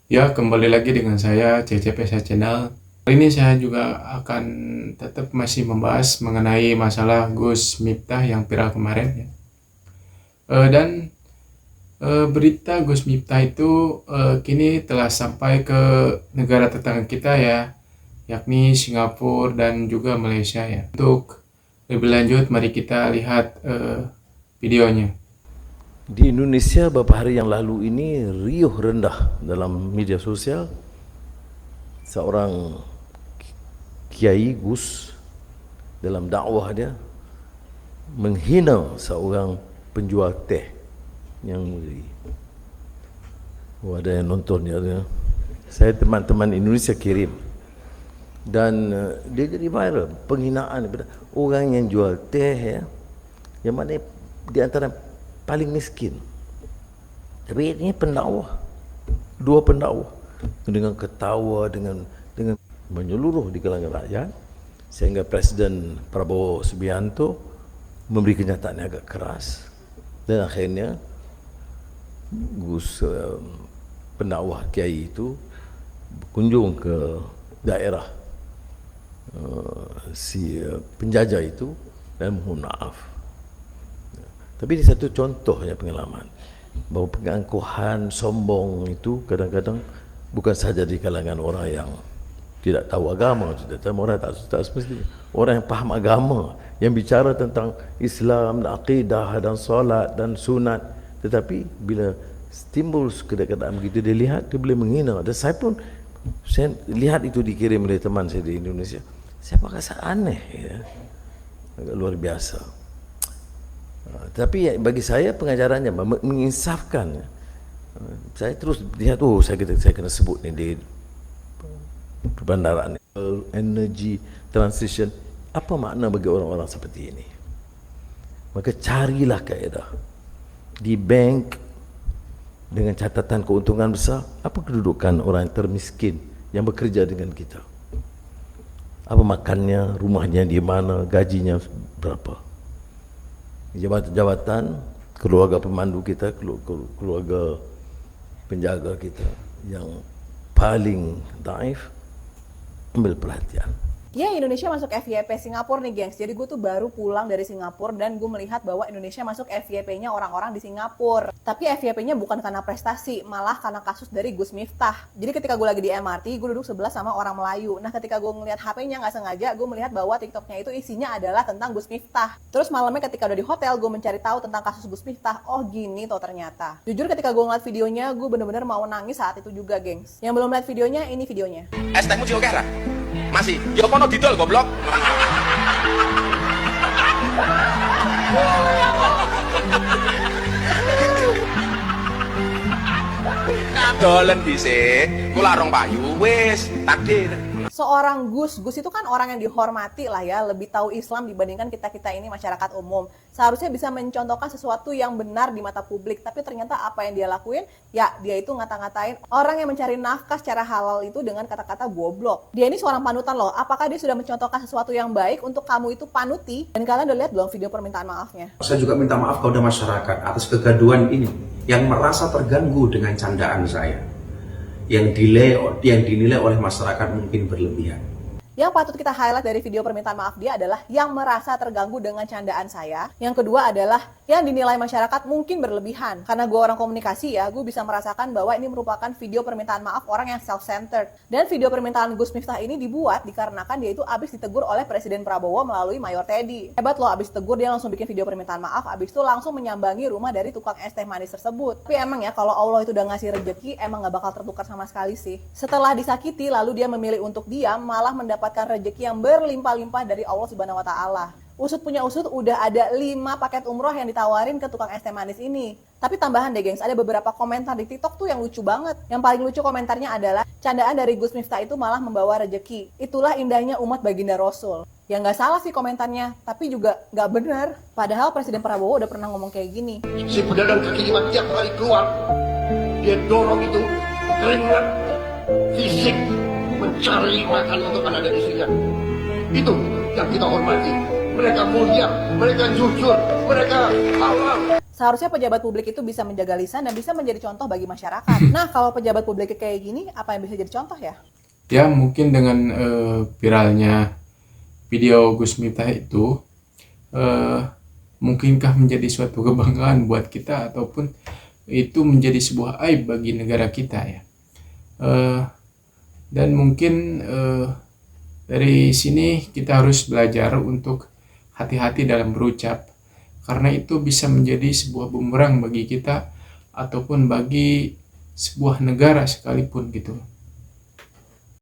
Ya, kembali lagi dengan saya CCPSA Channel. Kali ini saya juga akan tetap masih membahas mengenai masalah Gus Miftah yang viral kemarin ya. Dan berita Gus Miftah itu kini telah sampai ke negara tetangga kita ya, yakni Singapura dan juga Malaysia ya. Untuk lebih lanjut, mari kita lihat videonya. Di Indonesia beberapa hari yang lalu ini riuh rendah dalam media sosial seorang Kiai Gus dalam dakwah dia menghina seorang penjual teh yang ada yang nonton ya. Saya teman-teman Indonesia kirim dan dia jadi viral penghinaan kepada orang yang jual teh ya, yang mana di antara paling miskin. Tapi ini pendakwah, dua pendakwah dengan ketawa, dengan menyeluruh di kalangan rakyat, sehingga Presiden Prabowo Subianto memberi kenyataan yang agak keras, dan akhirnya Gus pendakwah Kiai itu berkunjung ke daerah si penjajah itu dan mohon maaf. Tapi ini satu contohnya pengalaman bahawa pengangkuhan sombong itu kadang-kadang bukan sahaja di kalangan orang yang tidak tahu agama, tidak tahu orang tak semestinya, orang yang paham agama, yang bicara tentang Islam, akidah dan solat dan sunat, tetapi bila timbul kedekatan begitu dia lihat, dia boleh menghina. Dan saya pun saya lihat itu dikirim oleh teman saya di Indonesia, saya rasa aneh ya, agak luar biasa. Tapi bagi saya pengajarannya menginsafkan. Saya terus lihat, saya kena sebut ni di perbandaran energy transition. Apa makna bagi orang-orang seperti ini? Maka carilah kaedah di bank dengan catatan keuntungan besar. Apa kedudukan orang yang termiskin yang bekerja dengan kita? Apa makannya, rumahnya di mana, gajinya berapa? Jabatan-jabatan, keluarga pemandu kita, keluarga penjaga kita yang paling daif, ambil perhatian. Ya, Indonesia masuk FYP Singapura nih, gengs. Jadi gue tuh baru pulang dari Singapura dan gue melihat bahwa Indonesia masuk FYP-nya orang-orang di Singapura. Tapi FYP-nya bukan karena prestasi, malah karena kasus dari Gus Miftah. Jadi ketika gue lagi di MRT, gue duduk sebelah sama orang Melayu. Nah, ketika gue ngeliat HP-nya nggak sengaja, gue melihat bahwa TikTok-nya itu isinya adalah tentang Gus Miftah. Terus malamnya ketika udah di hotel, gue mencari tahu tentang kasus Gus Miftah. Oh gini toh ternyata. Jujur ketika gue ngeliat videonya, gue bener-bener mau nangis saat itu juga, gengs. Yang belum lihat videonya, ini videonya. Es tehmu juga kira? Masih? Ya kono didol goblok. Dolen dhisik, kula rong payu wis takdir. Seorang Gus itu kan orang yang dihormati lah ya, lebih tahu Islam dibandingkan kita-kita ini masyarakat umum. Seharusnya bisa mencontohkan sesuatu yang benar di mata publik, tapi ternyata apa yang dia lakuin, ya dia itu ngata-ngatain orang yang mencari nafkah secara halal itu dengan kata-kata goblok. Dia ini seorang panutan loh, apakah dia sudah mencontohkan sesuatu yang baik untuk kamu itu panuti? Dan kalian udah lihat belum video permintaan maafnya? Saya juga minta maaf kepada masyarakat atas kegaduhan ini yang merasa terganggu dengan candaan saya, yang dinilai oleh masyarakat mungkin berlebihan. Yang patut kita highlight dari video permintaan maaf dia adalah yang merasa terganggu dengan candaan saya. Yang kedua adalah yang dinilai masyarakat mungkin berlebihan. Karena gue orang komunikasi ya, gue bisa merasakan bahwa ini merupakan video permintaan maaf orang yang self-centered. Dan video permintaan Gus Miftah ini dibuat dikarenakan dia itu abis ditegur oleh Presiden Prabowo melalui Mayor Teddy. Hebat loh, abis ditegur dia langsung bikin video permintaan maaf, abis itu langsung menyambangi rumah dari tukang es teh manis tersebut. Tapi emang ya, kalau Allah itu udah ngasih rejeki, emang gak bakal tertukar sama sekali sih. Setelah disakiti, lalu dia memilih untuk diam, malah mendapat rezeki yang berlimpah-limpah dari Allah Subhanahu wa Ta'ala. Usut punya usut, udah ada 5 paket umroh yang ditawarin ke tukang es teh manis ini. Tapi tambahan deh gengs, ada beberapa komentar di TikTok tuh yang lucu banget. Yang paling lucu komentarnya adalah, candaan dari Gus Miftah itu malah membawa rezeki. Itulah indahnya umat baginda Rasul. Ya nggak salah sih komentarnya, tapi juga nggak benar. Padahal Presiden Prabowo udah pernah ngomong kayak gini. Si pedagang kaki lima tiap kali keluar, dia dorong itu keringat fisik mencari makan untuk anak dan istrinya. Itu yang kita hormati. Mereka mulia, mereka jujur, mereka halal. Seharusnya pejabat publik itu bisa menjaga lisan dan bisa menjadi contoh bagi masyarakat. Nah, kalau pejabat publik kayak gini, apa yang bisa jadi contoh ya? Ya mungkin dengan viralnya video Gus Miftah itu, mungkinkah menjadi suatu kebanggaan buat kita ataupun itu menjadi sebuah aib bagi negara kita ya. Dan mungkin dari sini kita harus belajar untuk hati-hati dalam berucap, karena itu bisa menjadi sebuah bumerang bagi kita ataupun bagi sebuah negara sekalipun gitu.